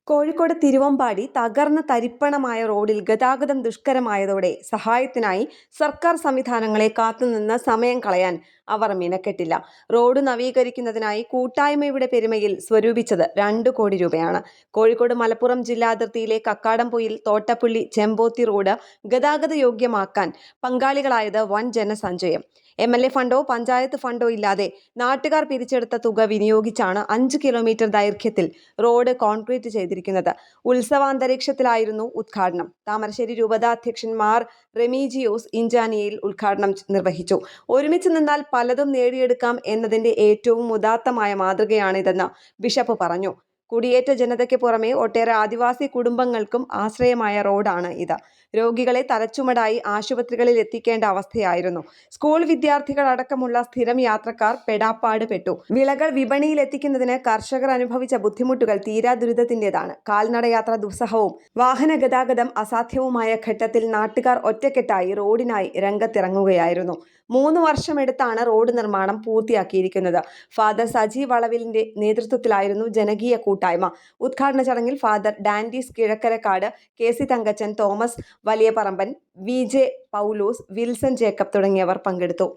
കോഴിക്കോട് തിരുവമ്പാടി തകർന്ന തരിപ്പണമായ റോഡിൽ ഗതാഗതം ദുഷ്കരമായതോടെ സഹായത്തിനായി സർക്കാർ സംവിധാനങ്ങളെ കാത്തുനിന്ന് സമയം കളയാൻ അവർ മിനക്കെട്ടില്ല. റോഡ് നവീകരിക്കുന്നതിനായി കൂട്ടായ്മയുടെ പെരുമയിൽ സ്വരൂപിച്ചത് 2 കോടി രൂപയാണ്. കോഴിക്കോട് മലപ്പുറം ജില്ലാ അതിർത്തിയിലെ കക്കാടംപൊയിൽ തോട്ടപ്പള്ളി ചെമ്പോത്തി റോഡ് ഗതാഗത യോഗ്യമാക്കാൻ പങ്കാളികളായത് വൻ ജനസഞ്ചയം. MLA ഫണ്ടോ പഞ്ചായത്ത് ഫണ്ടോ ഇല്ലാതെ നാട്ടുകാർ പിരിച്ചെടുത്ത തുക വിനിയോഗിച്ചാണ് 5 കിലോമീറ്റർ ദൈർഘ്യത്തിൽ റോഡ് കോൺക്രീറ്റ് ചെയ്തിരിക്കുന്നത്. ഉത്സവാന്തരീക്ഷത്തിലായിരുന്നു ഉദ്ഘാടനം. താമരശ്ശേരി രൂപതാധ്യക്ഷൻ മാർ റെമീജിയോസ് ഇഞ്ചാനിയയിൽ ഉദ്ഘാടനം നിർവഹിച്ചു. ഒരുമിച്ച് നിന്നാൽ പലതും നേടിയെടുക്കാം എന്നതിന്റെ ഏറ്റവും ഉദാത്തമായ മാതൃകയാണിതെന്ന് ബിഷപ്പ് പറഞ്ഞു. കുടിയേറ്റ ജനതയ്ക്ക് പുറമെ ഒട്ടേറെ ആദിവാസി കുടുംബങ്ങൾക്കും ആശ്രയമായ റോഡാണ് ഇത്. രോഗികളെ തലച്ചുമടായി ആശുപത്രികളിൽ എത്തിക്കേണ്ട അവസ്ഥയായിരുന്നു. സ്കൂൾ വിദ്യാർത്ഥികളടക്കമുള്ള സ്ഥിരം യാത്രക്കാർ പെടാപ്പാട് പെട്ടു. വിളകൾ വിപണിയിൽ എത്തിക്കുന്നതിന് കർഷകർ അനുഭവിച്ച ബുദ്ധിമുട്ടുകൾ തീരാ ദുരിതത്തിൻ്റെതാണ്. കാൽനടയാത്ര ദുസ്സഹവും വാഹന ഗതാഗതം അസാധ്യവുമായ ഘട്ടത്തിൽ നാട്ടുകാർ ഒറ്റക്കെട്ടായി റോഡിനായി രംഗത്തിറങ്ങുകയായിരുന്നു. 3 വർഷമെടുത്താണ് റോഡ് നിർമ്മാണം പൂർത്തിയാക്കിയിരിക്കുന്നത്. ഫാദർ സജി വളവിലിന്റെ നേതൃത്വത്തിലായിരുന്നു ജനകീയ കൂട്ടായ്മ. ഉദ്ഘാടന ചടങ്ങിൽ ഫാദർ ഡാൻഡീസ് കിഴക്കരക്കാട്, KC തങ്കച്ചൻ, തോമസ് വലിയപറമ്പൻ, VJ പൗലോസ്, വിൽസൺ ജേക്കബ് തുടങ്ങിയവർ പങ്കെടുത്തു.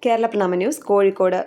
കേരളപ്രഥമ ന്യൂസ്, കോഴിക്കോട്.